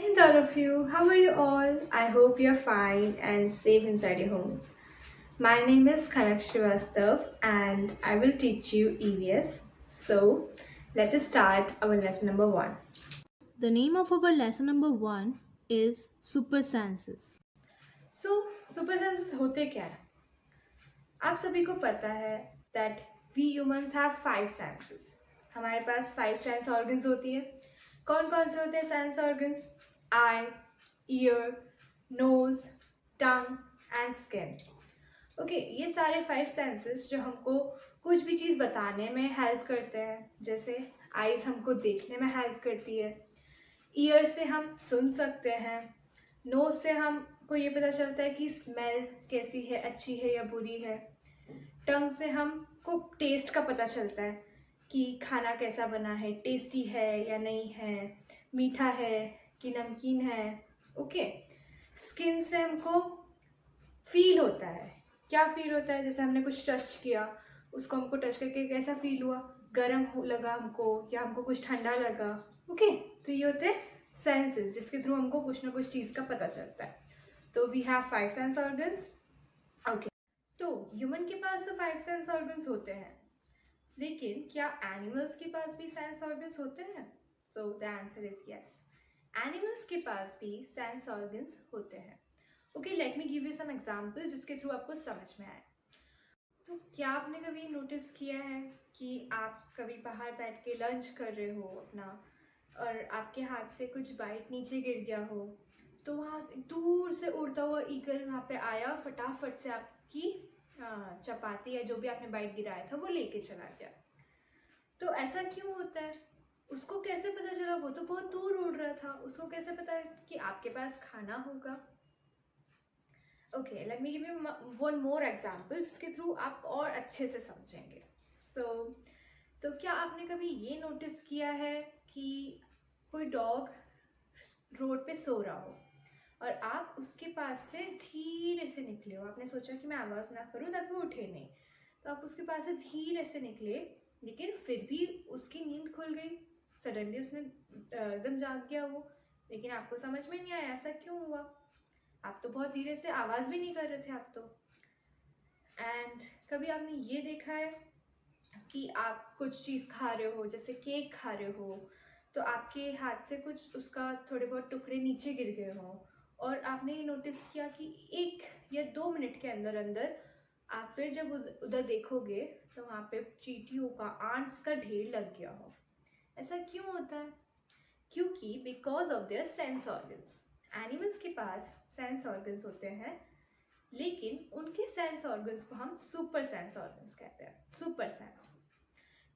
Hind, all of you. How are you all? I hope you're fine and safe inside your homes. My name is Kanak Srivastav and I will teach you EVS. So, let us start our lesson number one. The name of our lesson number 1 is Super Senses. So, super senses होते क्या है? आप सभी को पता है that we humans have five senses. हमारे पास five sense organs होती है. कौन कौन से होते हैं sense organs? Eye, ear, nose, tongue and skin. Okay ये सारे फाइव सेंसेस जो हमको कुछ भी चीज़ बताने में हेल्प करते हैं, जैसे आईज हमको देखने में हेल्प करती है, ईयर से हम सुन सकते हैं, नोज से हमको ये पता चलता है कि स्मेल कैसी है, अच्छी है या बुरी है, टंग से हमको टेस्ट का पता चलता है कि खाना कैसा बना है, टेस्टी है या नहीं है, मीठा है कि नमकीन है. ओके स्किन से हमको फील होता है. क्या फील होता है? जैसे हमने कुछ टच किया, उसको हमको टच करके कैसा फील हुआ, गर्म लगा हमको या हमको कुछ ठंडा लगा. ओके तो ये होते हैं सेंसेस जिसके थ्रू हमको कुछ ना कुछ चीज़ का पता चलता है. तो we have five sense organs. Okay तो ह्यूमन के पास तो फाइव सेंस ऑर्गन्स होते हैं, लेकिन क्या एनिमल्स के पास भी सेंस ऑर्गन्स होते हैं? So the answer is yes. Animals के पास भी सेंस ऑर्गन्स होते हैं. Okay let me give you some example जिसके थ्रू आपको समझ में आए. तो क्या आपने कभी नोटिस किया है कि आप कभी बाहर बैठ के लंच कर रहे हो अपना, और आपके हाथ से कुछ बाइट नीचे गिर गया हो, तो वहाँ से दूर से उड़ता हुआ ईगल वहाँ पे आया, फटाफट से आपकी चपाती या जो भी आपने बाइट गिराया था वो लेके चला गया. तो ऐसा क्यों होता है? उसको कैसे पता चला? वो तो बहुत दूर उड़ रहा था, उसको कैसे पता कि आपके पास खाना होगा? Okay let me give you one more example जिसके थ्रू आप और अच्छे से समझेंगे. सो तो क्या आपने कभी ये नोटिस किया है कि कोई डॉग रोड पे सो रहा हो और आप उसके पास से धीरे से निकले हो, आपने सोचा कि मैं आवाज़ ना करूं ताकि वो उठे नहीं, तो आप उसके पास से धीरे से निकले, लेकिन फिर भी उसकी नींद खुल गई, सडनली उसने एकदम जाग गया वो, लेकिन आपको समझ में नहीं आया ऐसा क्यों हुआ? आप तो बहुत धीरे से आवाज़ भी नहीं कर रहे थे आप तो. एंड कभी आपने ये देखा है कि आप कुछ चीज़ खा रहे हो, जैसे केक खा रहे हो, तो आपके हाथ से कुछ उसका थोड़े बहुत टुकड़े नीचे गिर गए हों, और आपने ये नोटिस किया कि 1 या 2 मिनट के अंदर अंदर आप फिर जब उधर देखोगे तो वहाँ पे चींटियों का, आंट्स का ढेर लग गया हो. ऐसा क्यों होता है? क्योंकि because of their sense organs. Animals के पास सेंस ऑर्गन्स होते हैं, लेकिन उनके सेंस ऑर्गन्स को हम सुपर सेंस ऑर्गन्स कहते हैं. सुपर सेंस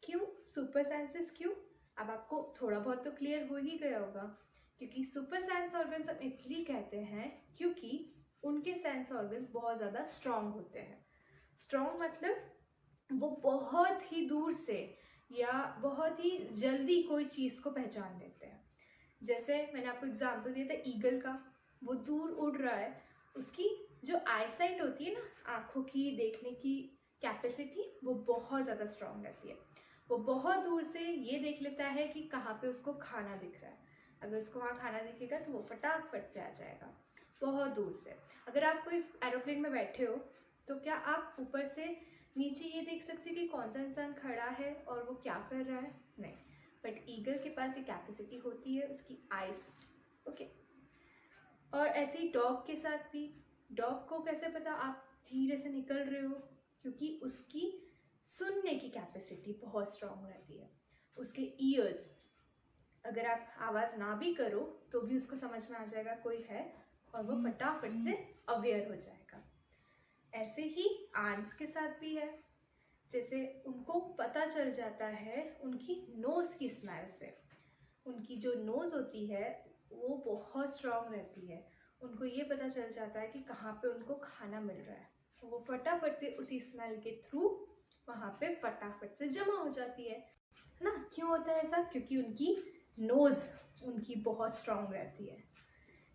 क्यों? सुपर सेंसेस क्यों? अब आपको थोड़ा बहुत तो क्लियर हो ही गया होगा. क्योंकि सुपर सेंस ऑर्गन्स हम इसलिए कहते हैं क्योंकि उनके सेंस ऑर्गन्स बहुत ज़्यादा स्ट्रांग होते हैं. स्ट्रांग मतलब वो बहुत ही दूर से या बहुत ही जल्दी कोई चीज़ को पहचान लेते हैं. जैसे मैंने आपको एग्जांपल दिया था ईगल का, वो दूर उड़ रहा है, उसकी जो आई साइट होती है ना, आँखों की देखने की कैपेसिटी, वो बहुत ज़्यादा स्ट्रांग रहती है. वो बहुत दूर से ये देख लेता है कि कहाँ पे उसको खाना दिख रहा है. अगर उसको वहाँ खाना दिखेगा तो वो फटाफट से आ जाएगा बहुत दूर से. अगर आप कोई एरोप्लेन में बैठे हो तो क्या आप ऊपर से नीचे ये देख सकते हो कि कौन सा इंसान खड़ा है और वो क्या कर रहा है? नहीं. बट ईगल के पास ये कैपेसिटी होती है, उसकी आइज. ओके और ऐसे ही डॉग के साथ भी. डॉग को कैसे पता आप धीरे से निकल रहे हो? क्योंकि उसकी सुनने की कैपेसिटी बहुत स्ट्रांग रहती है. उसके ईयर्स, अगर आप आवाज़ ना भी करो तो भी उसको समझ में आ जाएगा कोई है, और वो फटाफट से अवेयर हो जाएगा. ऐसे ही आंट्स के साथ भी है. जैसे उनको पता चल जाता है उनकी नोज की स्मेल से. उनकी जो नोज होती है वो बहुत स्ट्रांग रहती है. उनको ये पता चल जाता है कि कहाँ पे उनको खाना मिल रहा है, तो वो फटाफट से उसी स्मेल के थ्रू वहाँ पे फटाफट से जमा हो जाती है ना. क्यों होता है ऐसा? क्योंकि उनकी नोज उनकी बहुत स्ट्रांग रहती है.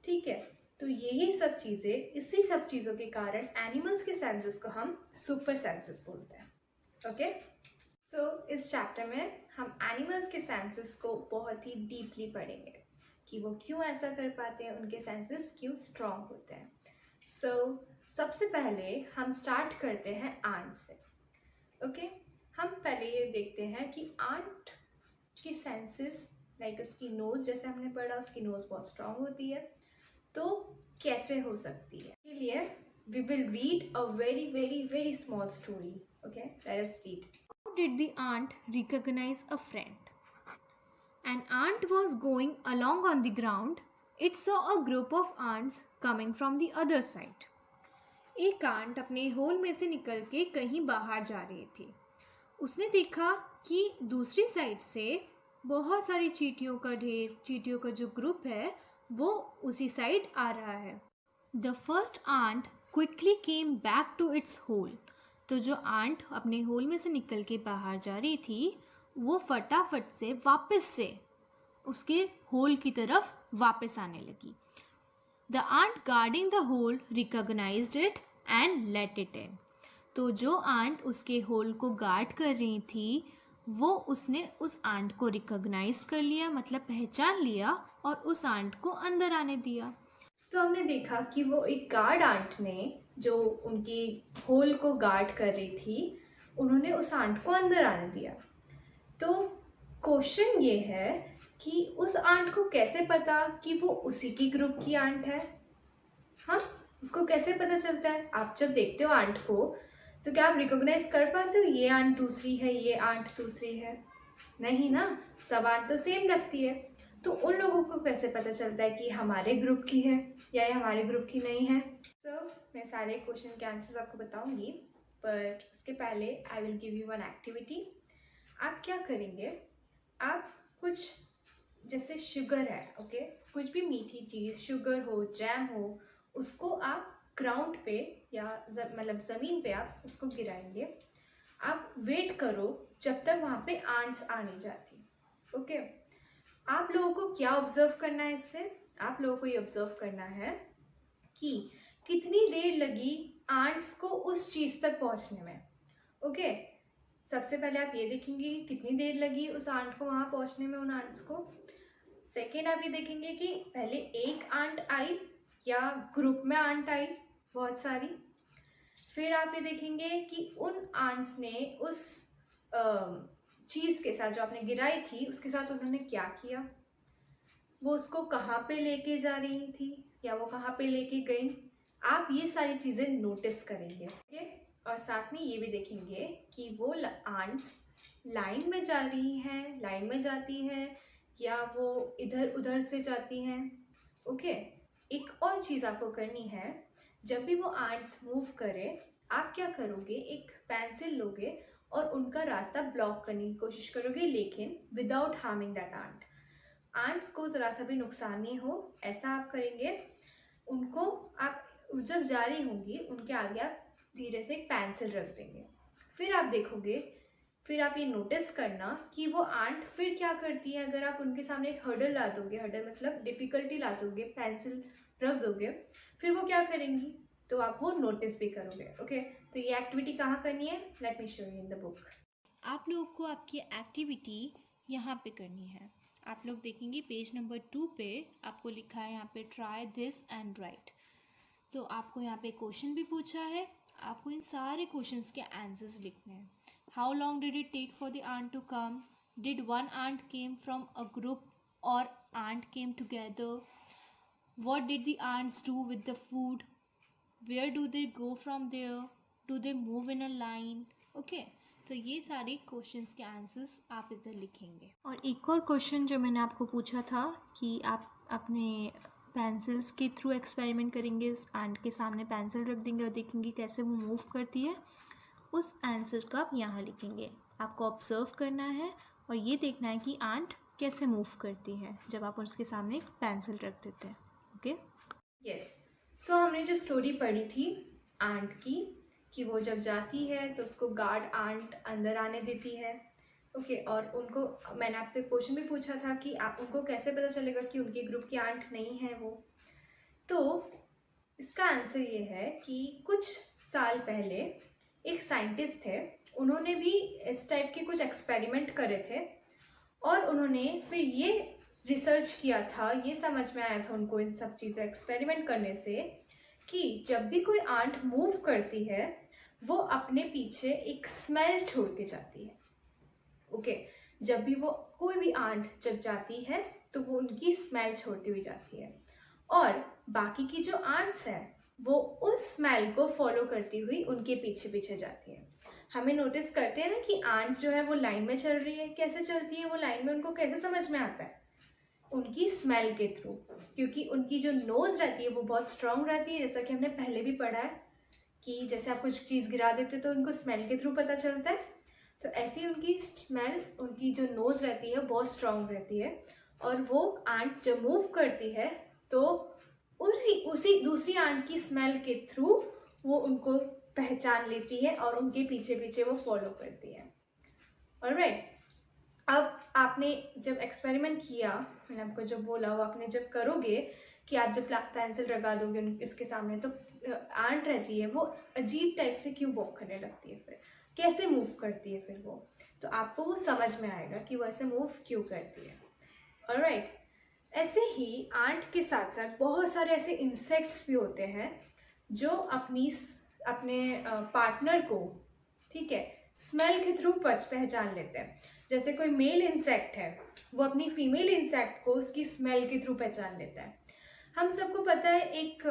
ठीक है, तो यही सब चीज़ें, इसी सब चीज़ों के कारण एनिमल्स के सेंसेस को हम सुपर सेंसेस बोलते हैं. ओके सो इस चैप्टर में हम एनिमल्स के सेंसेस को बहुत ही डीपली पढ़ेंगे. कि वो क्यों ऐसा कर पाते हैं, उनके सेंसेस क्यों स्ट्रॉन्ग होते हैं। सो सबसे पहले हम स्टार्ट करते हैं आंट से। ओके, हम पहले ये देखते हैं कि आंट की सेंसेस लाइक उसकी नोज़, जैसे हमने पढ़ा उसकी नोज़ बहुत स्ट्रॉन्ग होती है, तो कैसे हो सकती है। इसके लिए we will read a very very very small story. Okay, let us read. How did the ant recognize a friend? An ant was going along on the ground. It saw a group of ants coming from the other side. एक aunt अपने whole में से निकल के कहीं बाहर जा रही थी। उसने देखा कि दूसरी साइड से बहुत सारी चींटियों का ढेर, चींटियों का जो ग्रुप है वो उसी साइड आ रहा है। The first ant quickly came back to its hole. तो जो आंट अपने होल में से निकल के बाहर जा रही थी वो फटाफट से वापस से उसके होल की तरफ वापस आने लगी। The ant guarding the hole recognised it and let it in. तो जो आंट उसके होल को गार्ड कर रही थी वो उसने उस आंट को रिकॉग्नाइज कर लिया, मतलब पहचान लिया, और उस आंट को अंदर आने दिया। तो हमने देखा कि वो एक गार्ड आंट ने, जो उनकी होल को गार्ड कर रही थी, उन्होंने उस आंट को अंदर आने दिया। तो क्वेश्चन ये है कि उस आंट को कैसे पता कि वो उसी की ग्रुप की आंट है। हाँ, उसको कैसे पता चलता है? आप जब देखते हो आंट को तो क्या आप रिकॉग्नाइज कर पाते हो ये आंट दूसरी है, ये आंट दूसरी है? नहीं ना, सब आंट तो सेम लगती है। तो उन लोगों को कैसे पता चलता है कि हमारे ग्रुप की है या ये हमारे ग्रुप की नहीं है? मैं सारे क्वेश्चन के आंसर्स आपको बताऊंगी, बट उसके पहले आई will give you one activity. आप क्या करेंगे, आप कुछ जैसे शुगर है, ओके, कुछ भी मीठी चीज़, शुगर हो, जैम हो, उसको आप ग्राउंड पे या मतलब ज़मीन पे आप उसको गिराएंगे। आप वेट करो जब तक वहाँ पे आंट्स आ नहीं जाती। ओके, आप लोगों को क्या ऑब्जर्व करना है इससे? आप लोगों को ये ऑब्जर्व करना है कि कितनी देर लगी आंट्स को उस चीज़ तक पहुँचने में। ओके, सबसे पहले आप ये देखेंगे कि कितनी देर लगी उस आंट को वहाँ पहुँचने में, उन आंट्स को। सेकेंड, आप ये देखेंगे कि पहले एक आंट आई या ग्रुप में आंट आई बहुत सारी। फिर आप ये देखेंगे कि उन आंट्स ने उस चीज़ के साथ जो आपने गिराई थी उसके साथ उन्होंने क्या किया, वो उसको कहाँ पे लेके जा रही थी या वो कहाँ पे लेके गई। आप ये सारी चीज़ें नोटिस करेंगे। ओके, और साथ में ये भी देखेंगे कि वो आंट्स लाइन में जा रही हैं, लाइन में जाती हैं या वो इधर उधर से जाती हैं। ओके, एक और चीज़ आपको करनी है, जब भी वो आंट्स मूव करे आप क्या करोगे, एक पेंसिल लोगे और उनका रास्ता ब्लॉक करने की कोशिश करोगे, लेकिन without harming that ant. Ants को ज़रा सा भी नुकसान नहीं हो ऐसा आप करेंगे। उनको आप जब जा रही होंगी उनके आगे आप धीरे से एक पेंसिल रख देंगे। फिर आप देखोगे, फिर आप ये नोटिस करना कि वो आंट फिर क्या करती है। अगर आप उनके सामने एक हर्डल ला दोगे, हर्डल मतलब डिफ़िकल्टी ला दोगे, पेंसिल रख दोगे, फिर वो क्या करेंगी, तो आप वो नोटिस भी करोगे। ओके, तो ये एक्टिविटी कहाँ करनी है, late me show you in the book. आप लोगों को आपकी एक्टिविटी यहाँ पे करनी है। आप लोग देखेंगे पेज नंबर 2 पे आपको लिखा है यहाँ पे ट्राई दिस एंड राइट। तो आपको यहाँ पे क्वेश्चन भी पूछा है, आपको इन सारे क्वेश्चंस के आंसर्स लिखने हैं। How long did it take for the ant to come? Did one ant came from a group or ant came together? What did the ants do with the food? Where do they go from there? Do they move in a line? Okay, तो ये सारे questions के answers आप इधर लिखेंगे। और एक और क्वेश्चन जो मैंने आपको पूछा था कि आप अपने पेंसिल्स के थ्रू एक्सपेरिमेंट करेंगे, इस आंट के सामने पेंसिल रख देंगे और देखेंगे कैसे वो मूव करती है, उस आंसर को आप यहाँ लिखेंगे। आपको ऑब्जर्व करना है और ये देखना है कि आंट कैसे मूव करती है जब आप उसके सामने एक पेंसिल रख देते हैं। ओके, यस, सो हमने जो स्टोरी पढ़ी थी आंट की, कि वो जब जाती है तो उसको गार्ड आंट अंदर आने देती है। ओके, और उनको मैंने आपसे क्वेश्चन भी पूछा था कि आप उनको कैसे पता चलेगा कि उनके ग्रुप की आंट नहीं है वो। तो इसका आंसर ये है कि कुछ साल पहले एक साइंटिस्ट थे, उन्होंने भी इस टाइप के कुछ एक्सपेरिमेंट करे थे और उन्होंने फिर ये रिसर्च किया था, ये समझ में आया था उनको इन सब चीज़ें एक्सपेरिमेंट करने से, कि जब भी कोई आंट मूव करती है वो अपने पीछे एक स्मेल छोड़ के जाती है। ओके, जब भी वो कोई भी आंट जब जाती है तो वो उनकी स्मेल छोड़ती हुई जाती है, और बाकी की जो आंट्स हैं वो उस स्मेल को फॉलो करती हुई उनके पीछे पीछे जाती है। हमें नोटिस करते हैं ना कि आंट्स जो है वो लाइन में चल रही है, कैसे चलती है वो लाइन में, उनको कैसे समझ में आता है? उनकी स्मेल के थ्रू, क्योंकि उनकी जो नोज रहती है वो बहुत स्ट्रांग रहती है, जैसा कि हमने पहले भी पढ़ा है कि जैसे आप कुछ चीज़ गिरा देते तो उनको स्मेल के थ्रू पता चलता है। तो ऐसी उनकी स्मेल, उनकी जो नोज रहती है बहुत स्ट्रांग रहती है, और वो आंट जब मूव करती है तो उसी उसी दूसरी आंट की स्मेल के थ्रू वो उनको पहचान लेती है और उनके पीछे पीछे वो फॉलो करती है। ऑलराइट, अब आपने जब एक्सपेरिमेंट किया, मैंने आपको जो बोला वो आपने जब करोगे कि आप जब पेंसिल लगा दोगे इसके सामने, तो आंट रहती है वो अजीब टाइप से क्यों वॉक करने लगती है, फिर कैसे मूव करती है, फिर वो तो आपको वो समझ में आएगा कि वो ऐसे मूव क्यों करती है। ऑलराइट, ऐसे ही आंट के साथ साथ बहुत सारे ऐसे इंसेक्ट्स भी होते हैं जो अपने पार्टनर को, ठीक है, स्मेल के थ्रू पहचान लेते हैं। जैसे कोई मेल इंसेक्ट है वो अपनी फीमेल इंसेक्ट को उसकी स्मेल के थ्रू पहचान लेता है। हम सबको पता है एक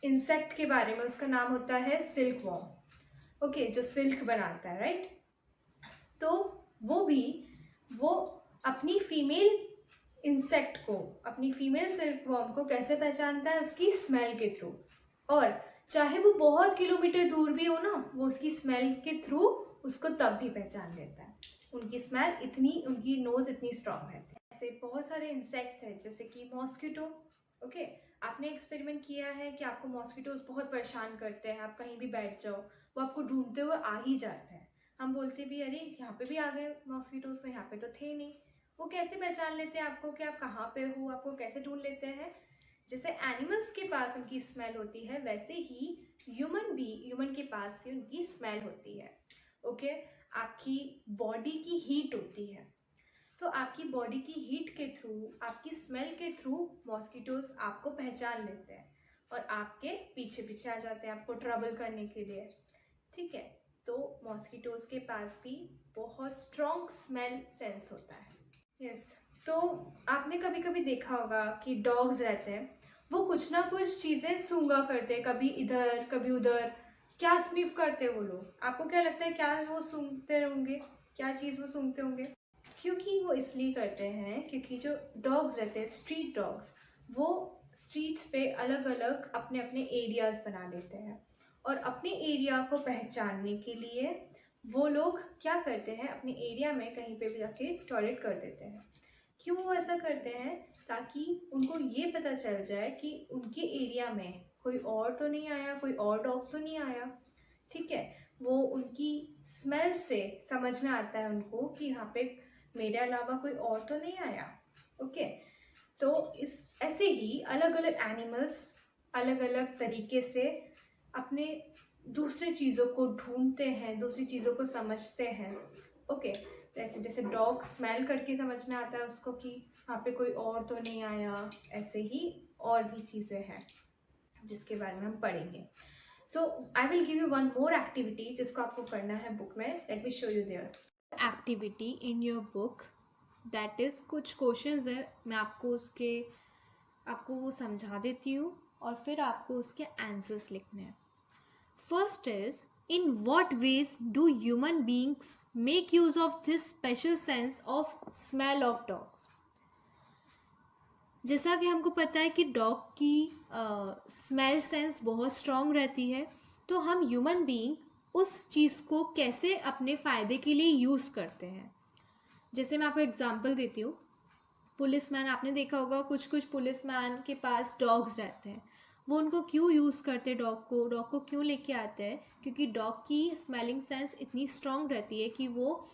इंसेक्ट के बारे में, उसका नाम होता है सिल्क वॉर्म। ओके, जो सिल्क बनाता है, राइट? तो वो अपनी फीमेल इंसेक्ट को, अपनी फीमेल सिल्क वॉर्म को कैसे पहचानता है? उसकी स्मेल के थ्रू। और चाहे वो बहुत किलोमीटर दूर भी हो ना, वो उसकी स्मेल के थ्रू उसको तब भी पहचान लेता है। उनकी स्मेल इतनी, उनकी नोज इतनी स्ट्रांग रहती है। ऐसे बहुत सारे इंसेक्ट्स हैं, जैसे कि मॉस्किटो। ओके, आपने एक्सपेरिमेंट किया है कि आपको मॉस्किटोज बहुत परेशान करते हैं, आप कहीं भी बैठ जाओ वो आपको ढूंढते हुए आ ही जाते हैं। हम बोलते भी अरे यहाँ पे भी आ गए मॉस्किटोज, तो यहाँ पे तो थे नहीं। वो कैसे पहचान लेते हैं आपको कि आप कहाँ पे हो, आपको कैसे ढूंढ लेते हैं? जैसे एनिमल्स के पास उनकी स्मेल होती है, वैसे ही ह्यूमन के पास भी उनकी स्मेल होती है। ओके, आपकी बॉडी की हीट होती है, तो आपकी बॉडी की हीट के थ्रू, आपकी स्मेल के थ्रू मॉस्किटोज आपको पहचान लेते हैं और आपके पीछे पीछे आ जाते हैं आपको ट्रबल करने के लिए। ठीक है, तो मॉस्किटोज के पास भी बहुत स्ट्रॉन्ग स्मेल सेंस होता है। यस, तो आपने कभी कभी देखा होगा कि डॉग्स रहते हैं, वो कुछ ना कुछ चीज़ें सूंघा करते हैं, कभी इधर कभी उधर। क्या स्निफ करते हैं वो लोग? आपको क्या लगता है, क्या वो सूंघते होंगे? क्या चीज़ वो सूंघते होंगे? क्योंकि वो इसलिए करते हैं क्योंकि जो डॉग्स रहते हैं, स्ट्रीट डॉग्स, वो स्ट्रीट्स पे अलग अलग अपने अपने एरियाज बना लेते हैं, और अपने एरिया को पहचानने के लिए वो लोग क्या करते हैं, अपने एरिया में कहीं पे भी जाके टॉयलेट कर देते हैं। क्यों वो ऐसा करते हैं? ताकि उनको ये पता चल जाए कि उनके एरिया में कोई और तो नहीं आया, कोई और डॉग तो नहीं आया। ठीक है, वो उनकी स्मेल से समझ में आता है उनको कि यहाँ पे मेरे अलावा कोई और तो नहीं आया। ओके, तो इस ऐसे ही अलग अलग एनिमल्स अलग अलग तरीके से अपने दूसरी चीज़ों को ढूंढते हैं, दूसरी चीज़ों को समझते हैं। ओके, जैसे जैसे डॉग स्मेल करके समझ में आता है उसको कि वहाँ पे कोई और तो नहीं आया, ऐसे ही और भी चीज़ें हैं जिसके बारे में हम पढ़ेंगे। So I will give you one more activity जिसको आपको करना है बुक में। Let me show you their activity in your book, that is कुछ क्वेश्चंस है, मैं आपको वो समझा देती हूँ और फिर आपको उसके आंसर्स लिखने हैं। First is, in what veg do human beings make use of this special sense of smell of dogs? जैसा कि हमको पता है कि डॉग की स्मेल सेंस बहुत स्ट्रॉन्ग रहती है, तो हम ह्यूमन बीइंग उस चीज़ को कैसे अपने फ़ायदे के लिए यूज़ करते हैं। जैसे मैं आपको एग्जांपल देती हूँ, पुलिसमैन, आपने देखा होगा कुछ कुछ पुलिसमैन के पास डॉग्स रहते हैं। वो उनको क्यों यूज़ करते हैं, डॉग को क्यों लेके आते हैं? क्योंकि डॉग की स्मेलिंग सेंस इतनी स्ट्रॉन्ग रहती है कि वो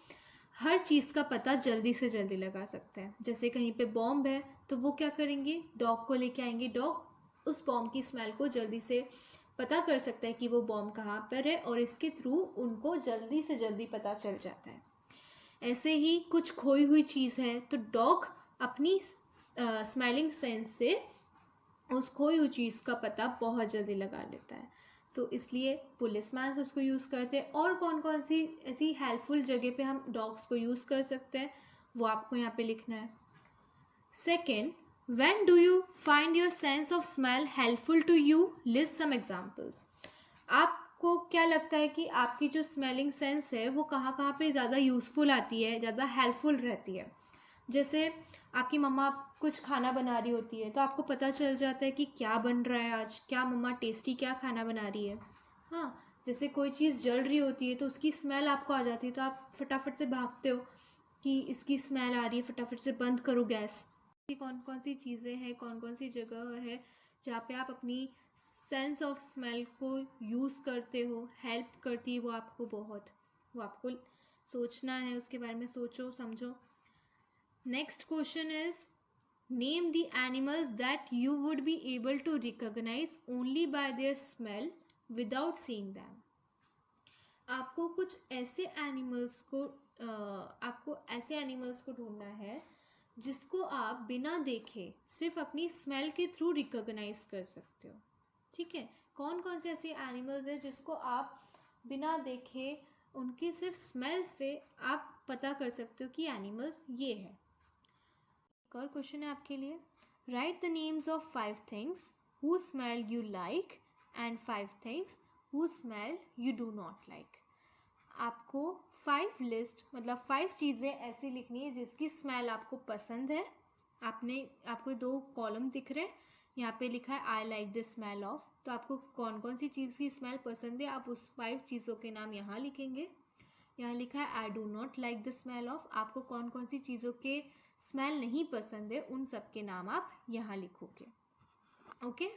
हर चीज़ का पता जल्दी से जल्दी लगा सकते हैं। जैसे कहीं पे बॉम्ब है तो वो क्या करेंगे, डॉग को लेके आएंगे, डॉग उस बॉम्ब की स्मेल को जल्दी से पता कर सकता है कि वो बॉम्ब कहाँ पर है, और इसके थ्रू उनको जल्दी से जल्दी पता चल जाता है। ऐसे ही कुछ खोई हुई चीज़ है तो डॉग अपनी स्मेलिंग सेंस से उस खोई हुई चीज़ का पता बहुत जल्दी लगा लेता है। तो इसलिए पुलिसमैन उसको यूज़ करते हैं। और कौन कौन सी ऐसी हेल्पफुल जगह पे हम डॉग्स को यूज़ कर सकते हैं वो आपको यहाँ पे लिखना है। Second, when do you find your sense of smell helpful to you? List some examples. आपको क्या लगता है कि आपकी जो स्मेलिंग सेंस है वो कहाँ कहाँ पे ज़्यादा यूज़फुल आती है, ज़्यादा हेल्पफुल रहती है? जैसे आपकी मम्मा कुछ खाना बना रही होती है तो आपको पता चल जाता है कि क्या बन रहा है आज, क्या मम्मा टेस्टी क्या खाना बना रही है। हाँ, जैसे कोई चीज़ जल रही होती है तो उसकी स्मेल आपको आ जाती है तो आप फटाफट से भागते हो कि इसकी स्मेल आ रही है, फटाफट से बंद करो गैस। कौन कौन सी चीज़ें हैं, कौन कौन सी जगह है जहाँ पे आप अपनी सेंस ऑफ स्मेल को यूज़ करते हो, हेल्प करती है वो आपको बहुत, वो आपको सोचना है, उसके बारे में सोचो समझो। Next question is name the animals that you would be able to recognise only by their smell without seeing them. आपको कुछ ऐसे एनिमल्स को ढूंढना है जिसको आप बिना देखे सिर्फ अपनी स्मेल के थ्रू रिकॉग्नाइज कर सकते हो। ठीक है, कौन कौन से ऐसे एनिमल्स हैं जिसको आप बिना देखे उनकी सिर्फ स्मेल से आप पता कर सकते हो कि एनिमल्स ये है। एक और क्वेश्चन है आपके लिए, right the names of 5 things who smell you like and 5 things who smell you do not like. आपको 5 लिस्ट मतलब 5 चीज़ें ऐसी लिखनी है जिसकी स्मेल आपको पसंद है। आपको 2 कॉलम दिख रहे हैं, यहाँ पे लिखा है I like the smell of. तो आपको कौन कौन सी चीज़ की स्मेल पसंद है आप उस 5 चीज़ों के नाम यहाँ लिखेंगे। यहाँ लिखा है I do not like the smell of, आपको कौन कौन सी चीज़ों के स्मेल नहीं पसंद है उन सब के नाम आप यहाँ लिखोगे। ओके।